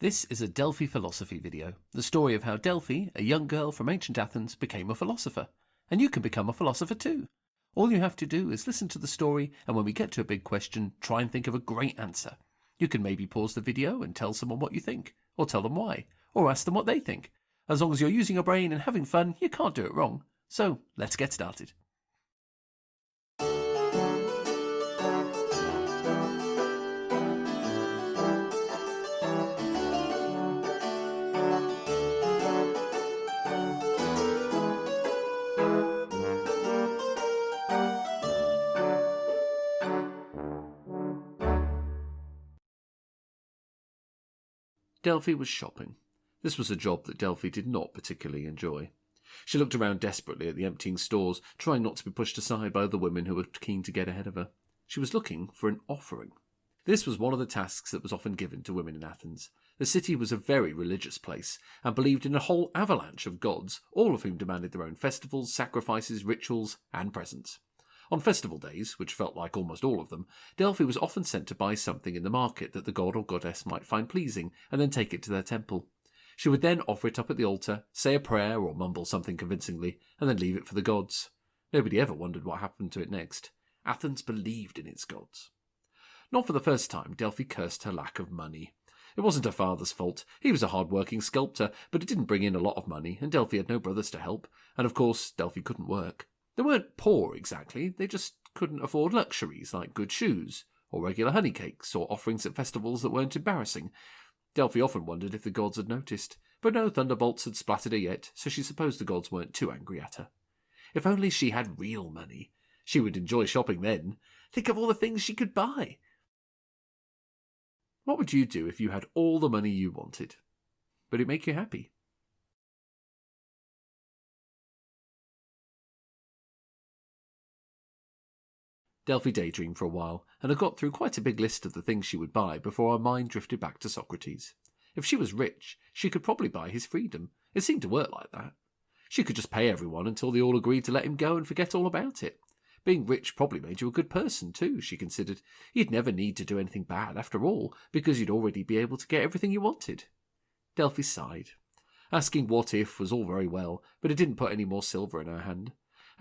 This is a Delphi philosophy video, the story of how Delphi, a young girl from ancient Athens, became a philosopher. And you can become a philosopher too. All you have to do is listen to the story, and when we get to a big question, try and think of a great answer. You can maybe pause the video and tell someone what you think, or tell them why, or ask them what they think. As long as you're using your brain and having fun, you can't do it wrong. So, let's get started. Delphi was shopping. This was a job that Delphi did not particularly enjoy. She looked around desperately at the emptying stores, trying not to be pushed aside by other women who were keen to get ahead of her. She was looking for an offering. This was one of the tasks that was often given to women in Athens. The city was a very religious place, and believed in a whole avalanche of gods, all of whom demanded their own festivals, sacrifices, rituals, and presents. On festival days, which felt like almost all of them, Delphi was often sent to buy something in the market that the god or goddess might find pleasing, and then take it to their temple. She would then offer it up at the altar, say a prayer or mumble something convincingly, and then leave it for the gods. Nobody ever wondered what happened to it next. Athens believed in its gods. Not for the first time, Delphi cursed her lack of money. It wasn't her father's fault. He was a hard-working sculptor, but it didn't bring in a lot of money, and Delphi had no brothers to help, and of course Delphi couldn't work. They weren't poor exactly, they just couldn't afford luxuries like good shoes, or regular honey cakes, or offerings at festivals that weren't embarrassing. Delphi often wondered if the gods had noticed, but no thunderbolts had splattered her yet, so she supposed the gods weren't too angry at her. If only she had real money. She would enjoy shopping then. Think of all the things she could buy. What would you do if you had all the money you wanted? Would it make you happy? Delphi daydreamed for a while, and had got through quite a big list of the things she would buy before her mind drifted back to Socrates. If she was rich, she could probably buy his freedom. It seemed to work like that. She could just pay everyone until they all agreed to let him go and forget all about it. Being rich probably made you a good person too, she considered. You'd never need to do anything bad after all, because you'd already be able to get everything you wanted. Delphi sighed. Asking what if was all very well, but it didn't put any more silver in her hand.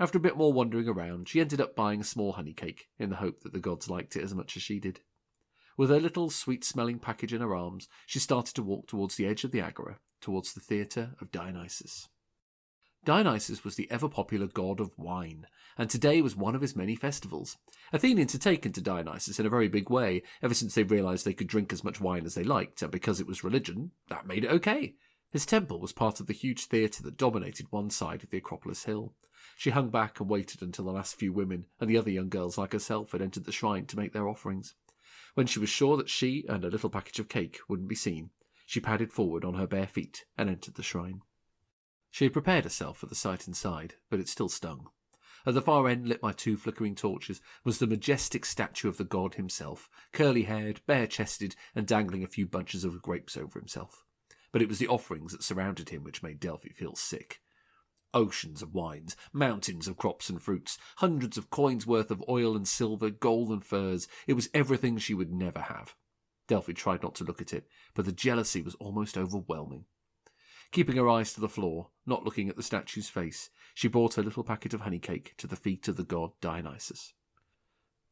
After a bit more wandering around, she ended up buying a small honey cake, in the hope that the gods liked it as much as she did. With her little sweet-smelling package in her arms, she started to walk towards the edge of the agora, towards the theatre of Dionysus. Dionysus was the ever-popular god of wine, and today was one of his many festivals. Athenians had taken to Dionysus in a very big way, ever since they realised they could drink as much wine as they liked, and because it was religion, that made it okay. His temple was part of the huge theatre that dominated one side of the Acropolis hill. She hung back and waited until the last few women and the other young girls like herself had entered the shrine to make their offerings. When she was sure that she and her little package of cake wouldn't be seen, she padded forward on her bare feet and entered the shrine. She had prepared herself for the sight inside, but it still stung. At the far end, lit by two flickering torches, was the majestic statue of the god himself, curly-haired, bare-chested, and dangling a few bunches of grapes over himself. But it was the offerings that surrounded him which made Delphi feel sick. Oceans of wines, mountains of crops and fruits, hundreds of coins worth of oil and silver, gold and furs. It was everything she would never have. Delphi tried not to look at it, but the jealousy was almost overwhelming. Keeping her eyes to the floor, not looking at the statue's face, she brought her little packet of honey cake to the feet of the god Dionysus.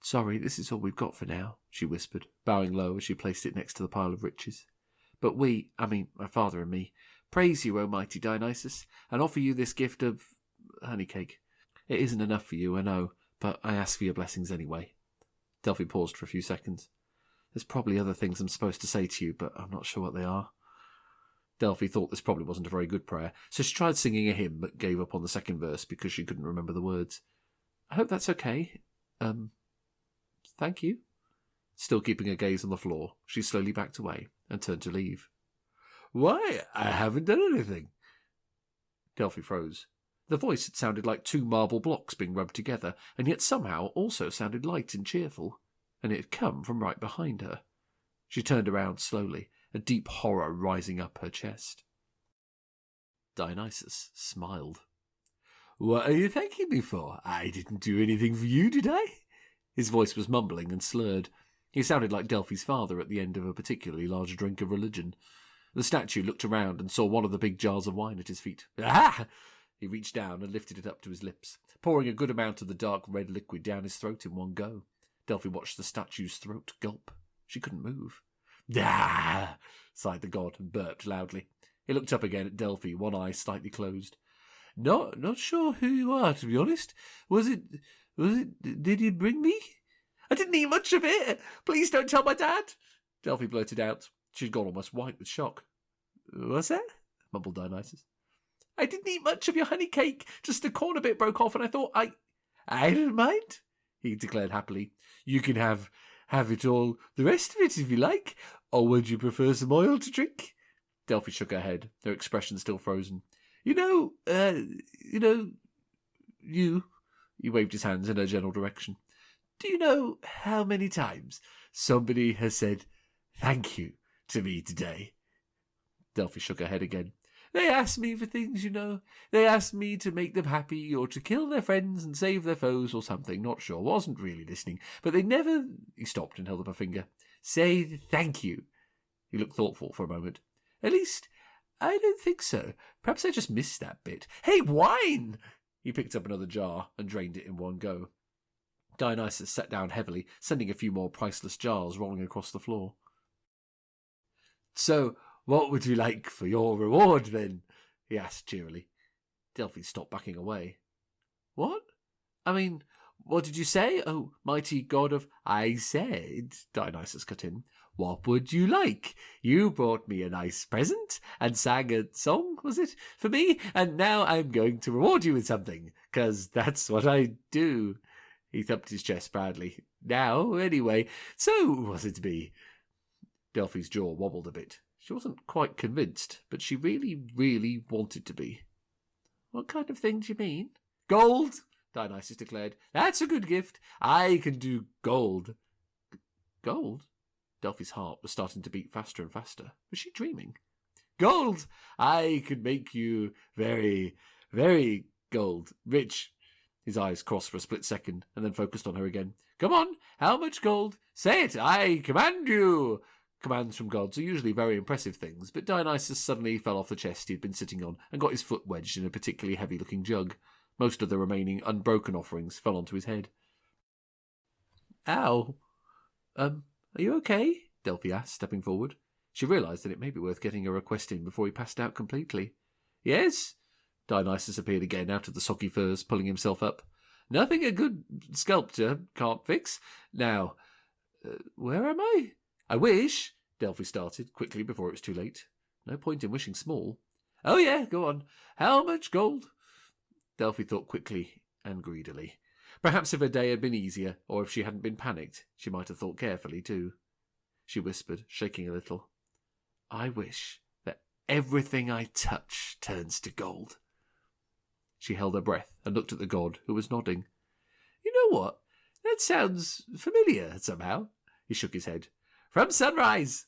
"Sorry, this is all we've got for now," she whispered, bowing low as she placed it next to the pile of riches. "But my father and me, praise you, O mighty Dionysus, and offer you this gift of honey cake. It isn't enough for you, I know, but I ask for your blessings anyway." Delphi paused for a few seconds. "There's probably other things I'm supposed to say to you, but I'm not sure what they are." Delphi thought this probably wasn't a very good prayer, so she tried singing a hymn but gave up on the second verse because she couldn't remember the words. "I hope that's okay. Thank you." Still keeping her gaze on the floor, she slowly backed away and turned to leave. "Why, I haven't done anything." Delphi froze. The voice had sounded like two marble blocks being rubbed together, and yet somehow also sounded light and cheerful, and it had come from right behind her. She turned around slowly, a deep horror rising up her chest. Dionysus smiled. "What are you thanking me for? I didn't do anything for you, did I?" His voice was mumbling and slurred. He sounded like Delphi's father at the end of a particularly large drink of religion. The statue looked around and saw one of the big jars of wine at his feet. Aha! He reached down and lifted it up to his lips, pouring a good amount of the dark red liquid down his throat in one go. Delphi watched the statue's throat gulp. She couldn't move. Ah! Sighed the god and burped loudly. He looked up again at Delphi, one eye slightly closed. Not sure who you are, to be honest. Did you bring me? I didn't eat much of it. Please don't tell my dad. Delphi blurted out. She'd gone almost white with shock. What's that? Mumbled Dionysus. I didn't eat much of your honey cake. Just the corner bit broke off, and I thought I don't mind, he declared happily. You can have it all, the rest of it, if you like. Or would you prefer some oil to drink? Delphi shook her head, her expression still frozen. He waved his hands in her general direction. Do you know how many times somebody has said thank you to me today? Delphi shook her head again. They ask me for things, you know. They ask me to make them happy or to kill their friends and save their foes or something. Not sure. Wasn't really listening. But they never... He stopped and held up a finger. Say thank you. He looked thoughtful for a moment. At least, I don't think so. Perhaps I just missed that bit. Hey, wine! He picked up another jar and drained it in one go. Dionysus sat down heavily, sending a few more priceless jars rolling across the floor. So, what would you like for your reward, then? He asked cheerily. Delphi stopped backing away. What? I mean, what did you say, oh mighty god of... I said, Dionysus cut in, what would you like? You brought me a nice present and sang a song, was it, for me? And now I'm going to reward you with something, 'cause that's what I do. He thumped his chest proudly. Now, anyway, so what's it to be? Delphi's jaw wobbled a bit. She wasn't quite convinced, but she really, really wanted to be. What kind of thing do you mean? Gold, Dionysus declared. That's a good gift. I can do gold. Gold? Delphi's heart was starting to beat faster and faster. Was she dreaming? Gold! I could make you very, very gold. Rich. His eyes crossed for a split second, and then focused on her again. Come on, how much gold? Say it, I command you! Commands from gods are usually very impressive things, but Dionysus suddenly fell off the chest he had been sitting on and got his foot wedged in a particularly heavy-looking jug. Most of the remaining unbroken offerings fell onto his head. Ow. Are you okay? Delphi asked, stepping forward. She realised that it may be worth getting a request in before he passed out completely. Yes? Dionysus appeared again out of the soggy furs, pulling himself up. Nothing a good sculptor can't fix. Now, where am I? I wish, Delphi started, quickly before it was too late. No point in wishing small. Oh yeah, go on. How much gold? Delphi thought quickly and greedily. Perhaps if her day had been easier, or if she hadn't been panicked, she might have thought carefully too. She whispered, shaking a little. I wish that everything I touch turns to gold. She held her breath and looked at the god, who was nodding. You know what? That sounds familiar somehow. He shook his head. From sunrise!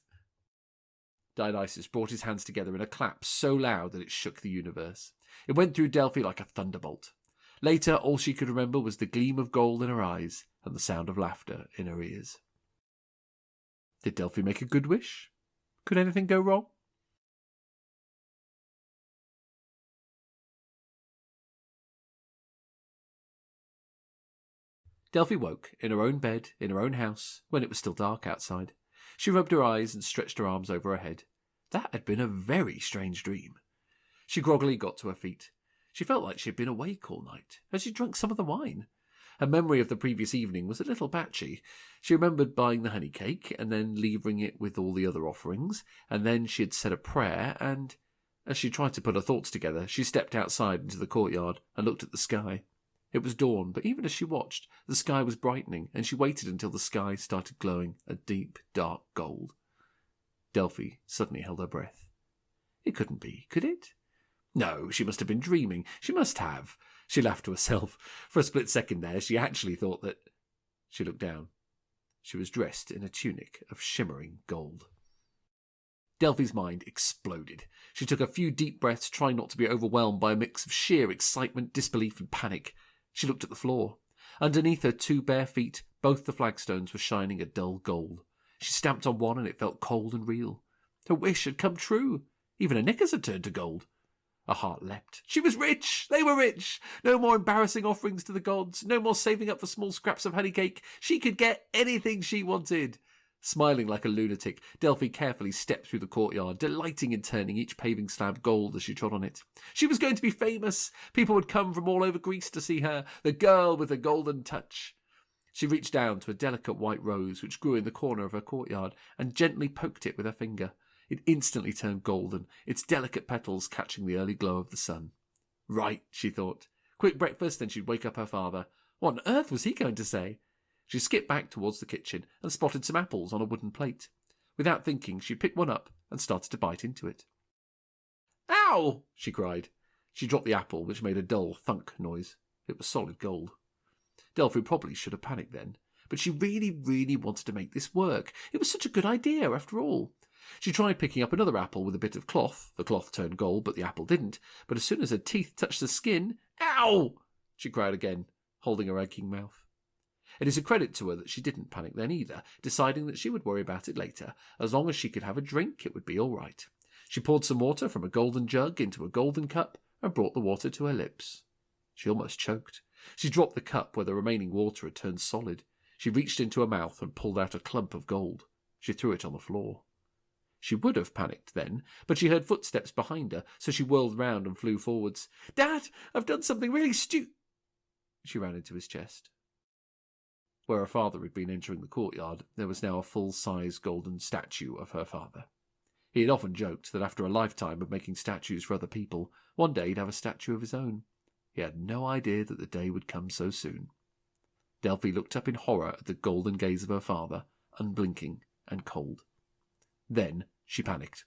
Dionysus brought his hands together in a clap so loud that it shook the universe. It went through Delphi like a thunderbolt. Later, all she could remember was the gleam of gold in her eyes and the sound of laughter in her ears. Did Delphi make a good wish? Could anything go wrong? Delphi woke in her own bed, in her own house, when it was still dark outside. She rubbed her eyes and stretched her arms over her head. That had been a very strange dream. She groggily got to her feet. She felt like she had been awake all night. Had she drunk some of the wine? Her memory of the previous evening was a little patchy. She remembered buying the honey cake, and then leaving it with all the other offerings, and then she had said a prayer, and, as she tried to put her thoughts together, she stepped outside into the courtyard and looked at the sky. It was dawn, but even as she watched, the sky was brightening, and she waited until the sky started glowing a deep, dark gold. Delphi suddenly held her breath. It couldn't be, could it? No, she must have been dreaming. She must have. She laughed to herself. For a split second there, she actually thought that... She looked down. She was dressed in a tunic of shimmering gold. Delphi's mind exploded. She took a few deep breaths, trying not to be overwhelmed by a mix of sheer excitement, disbelief, and panic. She looked at the floor. Underneath her 2 bare feet, both the flagstones were shining a dull gold. She stamped on one and it felt cold and real. Her wish had come true. Even her knickers had turned to gold. Her heart leapt. She was rich! They were rich! No more embarrassing offerings to the gods. No more saving up for small scraps of honey cake. She could get anything she wanted. Smiling like a lunatic, Delphi carefully stepped through the courtyard, delighting in turning each paving slab gold as she trod on it. She was going to be famous. People would come from all over Greece to see her, the girl with the golden touch. She reached down to a delicate white rose which grew in the corner of her courtyard and gently poked it with her finger. It instantly turned golden, its delicate petals catching the early glow of the sun. Right, she thought. Quick breakfast, then she'd wake up her father. What on earth was he going to say? She skipped back towards the kitchen and spotted some apples on a wooden plate. Without thinking, she picked one up and started to bite into it. Ow! She cried. She dropped the apple, which made a dull thunk noise. It was solid gold. Delphi probably should have panicked then, but she really, really wanted to make this work. It was such a good idea, after all. She tried picking up another apple with a bit of cloth. The cloth turned gold, but the apple didn't. But as soon as her teeth touched the skin, Ow! She cried again, holding her aching mouth. It is a credit to her that she didn't panic then either, deciding that she would worry about it later. As long as she could have a drink, it would be all right. She poured some water from a golden jug into a golden cup and brought the water to her lips. She almost choked. She dropped the cup where the remaining water had turned solid. She reached into her mouth and pulled out a clump of gold. She threw it on the floor. She would have panicked then, but she heard footsteps behind her, so she whirled round and flew forwards. Dad, I've done something really She ran into his chest. Where her father had been entering the courtyard, there was now a full-size golden statue of her father. He had often joked that after a lifetime of making statues for other people, one day he'd have a statue of his own. He had no idea that the day would come so soon. Delphi looked up in horror at the golden gaze of her father, unblinking and cold. Then she panicked.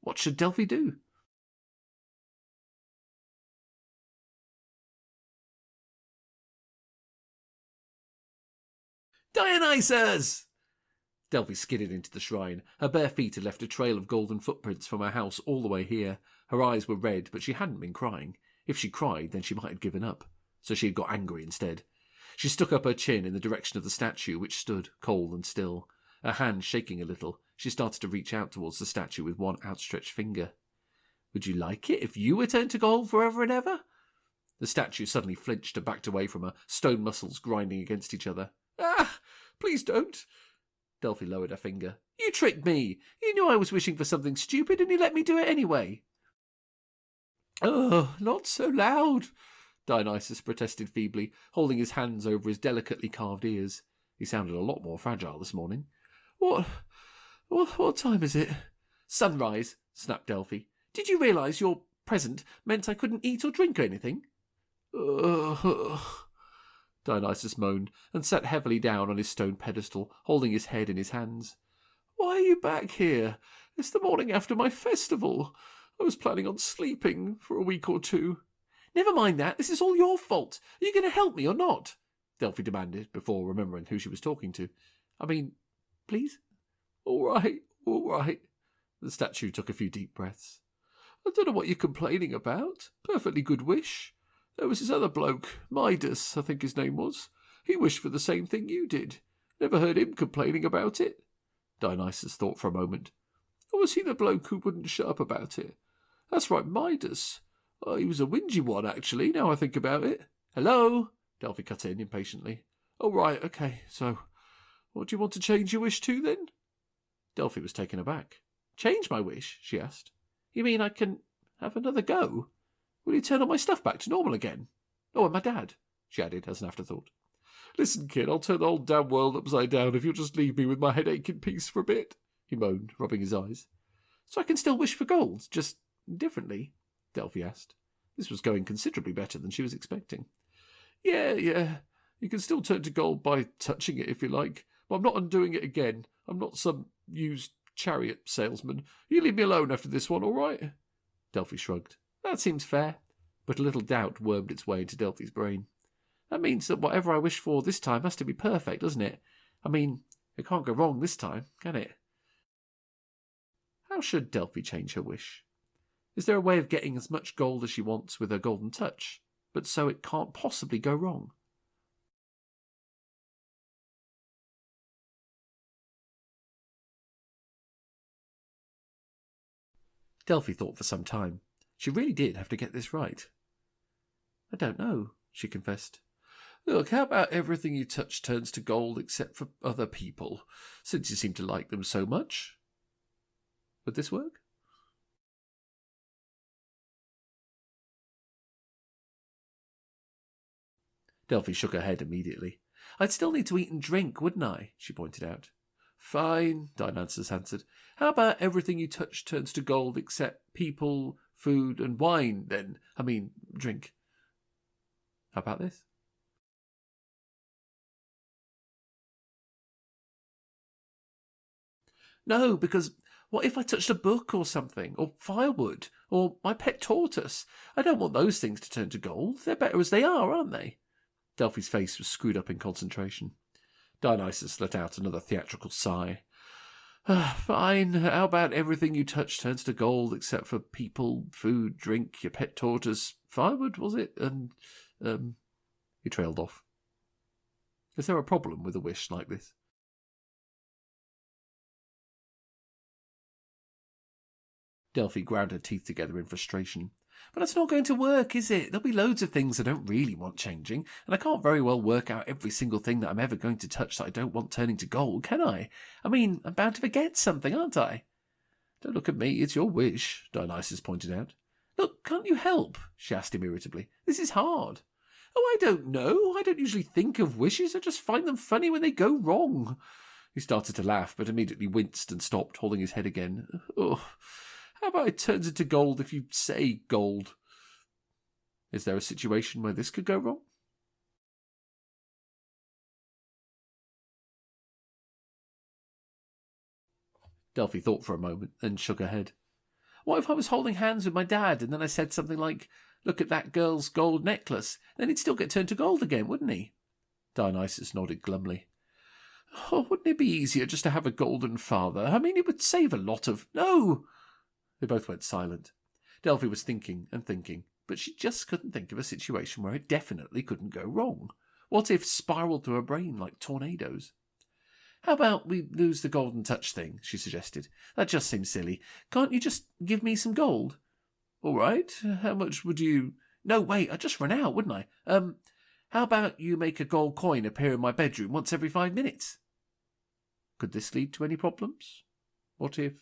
What should Delphi do? Dionysus! Delphi skidded into the shrine. Her bare feet had left a trail of golden footprints from her house all the way here. Her eyes were red, but she hadn't been crying. If she cried, then she might have given up. So she had got angry instead. She stuck up her chin in the direction of the statue, which stood cold and still. Her hand shaking a little, she started to reach out towards the statue with one outstretched finger. Would you like it if you were turned to gold forever and ever? The statue suddenly flinched and backed away from her, stone muscles grinding against each other. Ah! Please don't. Delphi lowered her finger. You tricked me. You knew I was wishing for something stupid and you let me do it anyway. Oh, not so loud, Dionysus protested feebly, holding his hands over his delicately carved ears. He sounded a lot more fragile this morning. What time is it? Sunrise, snapped Delphi. Did you realise your present meant I couldn't eat or drink or anything? Dionysus moaned and sat heavily down on his stone pedestal, holding his head in his hands. Why are you back here? It's the morning after my festival. I was planning on sleeping for a week or two. Never mind that. This is all your fault. Are you going to help me or not? Delphi demanded, before remembering who she was talking to. I mean, please? All right. The statue took a few deep breaths. I don't know what you're complaining about. Perfectly good wish. There was this other bloke, Midas, I think his name was. He wished for the same thing you did. Never heard him complaining about it. Dionysus thought for a moment. Or was he the bloke who wouldn't shut up about it? That's right, Midas. He was a whingy one, actually, now I think about it. Hello? Delphi cut in impatiently. Oh, right, okay, so what do you want to change your wish to, then? Delphi was taken aback. Change my wish? She asked. You mean I can have another go? Will you turn all my stuff back to normal again? Oh, and my dad, she added as an afterthought. Listen, kid, I'll turn the whole damn world upside down if you'll just leave me with my headache in peace for a bit, he moaned, rubbing his eyes. So I can still wish for gold, just differently? Delphi asked. This was going considerably better than she was expecting. Yeah, you can still turn to gold by touching it if you like, but I'm not undoing it again. I'm not some used chariot salesman. You leave me alone after this one, all right? Delphi shrugged. That seems fair. But a little doubt wormed its way into Delphi's brain. That means that whatever I wish for this time has to be perfect, doesn't it? I mean, it can't go wrong this time, can it? How should Delphi change her wish? Is there a way of getting as much gold as she wants with her golden touch, but so it can't possibly go wrong? Delphi thought for some time. She really did have to get this right. I don't know, she confessed. Look, how about everything you touch turns to gold except for other people, since you seem to like them so much? Would this work? Delphi shook her head immediately. I'd still need to eat and drink, wouldn't I? She pointed out. Fine, Dionysus answered. How about everything you touch turns to gold except people, food, and wine, then? I mean, drink. How about this? No, because what if I touched a book or something, or firewood, or my pet tortoise? I don't want those things to turn to gold. They're better as they are, aren't they? Delphi's face was screwed up in concentration. Dionysus let out another theatrical sigh. Fine, how about everything you touch turns to gold except for people, food, drink, your pet tortoise, firewood, was it? And, he trailed off. Is there a problem with a wish like this? Delphi ground her teeth together in frustration. But that's not going to work, is it? There'll be loads of things I don't really want changing, and I can't very well work out every single thing that I'm ever going to touch that I don't want turning to gold, can I? I mean, I'm bound to forget something, aren't I? Don't look at me, it's your wish, Dionysus pointed out. Look, can't you help? She asked him irritably. This is hard. Oh, I don't know. I don't usually think of wishes. I just find them funny when they go wrong. He started to laugh, but immediately winced and stopped, holding his head again. Oh, how about it turns into gold if you say gold? Is there a situation where this could go wrong? Delphi thought for a moment, then shook her head. What if I was holding hands with my dad and then I said something like, look at that girl's gold necklace? Then he'd still get turned to gold again, wouldn't he? Dionysus nodded glumly. Oh, wouldn't it be easier just to have a golden father? I mean, it would save a lot of... No! They both went silent. Delphi was thinking and thinking, but she just couldn't think of a situation where it definitely couldn't go wrong. What if spiraled through her brain like tornadoes? How about we lose the golden touch thing, she suggested. That just seems silly. Can't you just give me some gold? All right. How much would you... No, wait, I'd just run out, wouldn't I? How about you make a gold coin appear in my bedroom once every 5 minutes? Could this lead to any problems? What if...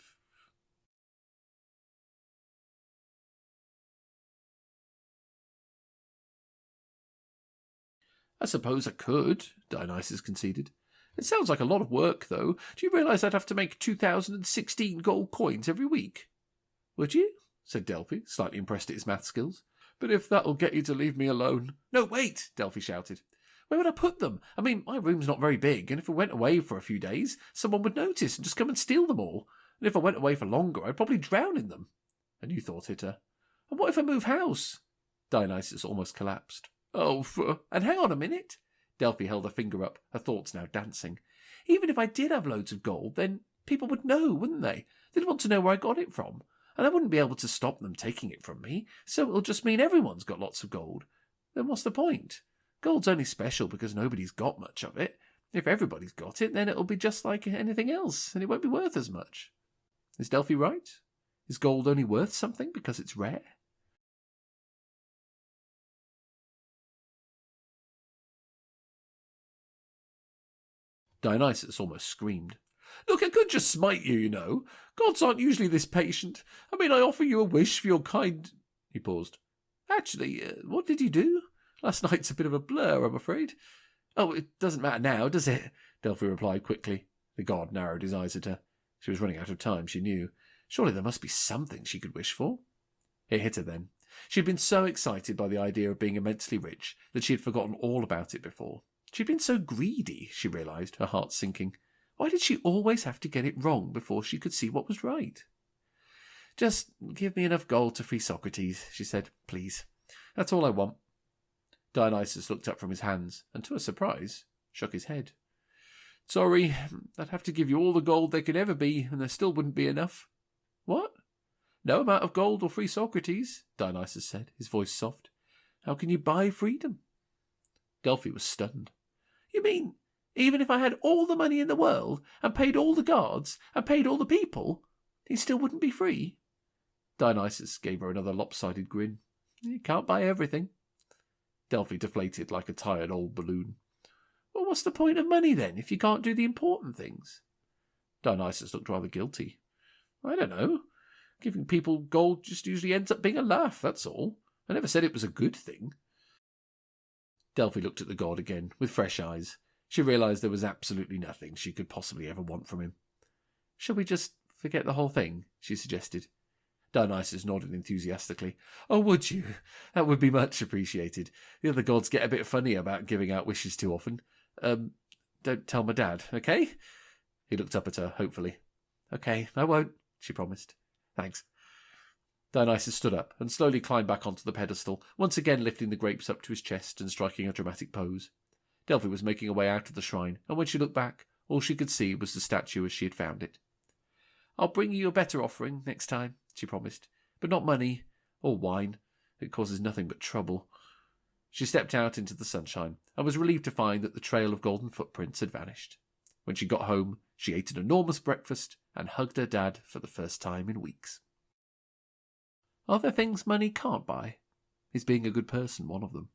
I suppose I could, Dionysus conceded. It sounds like a lot of work, though. Do you realise I'd have to make 2016 gold coins every week? Would you? Said Delphi, slightly impressed at his math skills. But if that'll get you to leave me alone... No, wait, Delphi shouted. Where would I put them? I mean, my room's not very big, and if I went away for a few days, someone would notice and just come and steal them all. And if I went away for longer, I'd probably drown in them. A new thought hit her. And what if I move house? Dionysus almost collapsed. Oh, and hang on a minute. Delphi held her finger up, her thoughts now dancing. Even if I did have loads of gold, then people would know, wouldn't they? They'd want to know where I got it from. And I wouldn't be able to stop them taking it from me, so it'll just mean everyone's got lots of gold. Then what's the point? Gold's only special because nobody's got much of it. If everybody's got it, then it'll be just like anything else, and it won't be worth as much. Is Delphi right? Is gold only worth something because it's rare? Dionysus almost screamed. Look, I could just smite you, you know. Gods aren't usually this patient. I mean, I offer you a wish for your kind... He paused. Actually, what did you do? Last night's a bit of a blur, I'm afraid. Oh, it doesn't matter now, does it? Delphi replied quickly. The god narrowed his eyes at her. She was running out of time, she knew. Surely there must be something she could wish for. It hit her then. She had been so excited by the idea of being immensely rich that she had forgotten all about it before. She'd been so greedy, she realised, her heart sinking. Why did she always have to get it wrong before she could see what was right? Just give me enough gold to free Socrates, she said, please. That's all I want. Dionysus looked up from his hands, and to her surprise, shook his head. Sorry, I'd have to give you all the gold there could ever be, and there still wouldn't be enough. What? No amount of gold will free Socrates, Dionysus said, his voice soft. How can you buy freedom? Delphi was stunned. You mean, even if I had all the money in the world, and paid all the guards, and paid all the people, he still wouldn't be free? Dionysus gave her another lopsided grin. You can't buy everything. Delphi deflated like a tired old balloon. Well, what's the point of money then, if you can't do the important things? Dionysus looked rather guilty. I don't know. Giving people gold just usually ends up being a laugh, that's all. I never said it was a good thing. Delphi looked at the god again, with fresh eyes. She realised there was absolutely nothing she could possibly ever want from him. Shall we just forget the whole thing? She suggested. Dionysus nodded enthusiastically. Oh, would you? That would be much appreciated. The other gods get a bit funny about giving out wishes too often. Don't tell my dad, okay? He looked up at her, hopefully. Okay, I won't, she promised. Thanks. Dionysus stood up and slowly climbed back onto the pedestal, once again lifting the grapes up to his chest and striking a dramatic pose. Delphi was making her way out of the shrine, and when she looked back, all she could see was the statue as she had found it. I'll bring you a better offering next time, she promised, but not money or wine. It causes nothing but trouble. She stepped out into the sunshine and was relieved to find that the trail of golden footprints had vanished. When she got home, she ate an enormous breakfast and hugged her dad for the first time in weeks. Are there things money can't buy? Is being a good person one of them?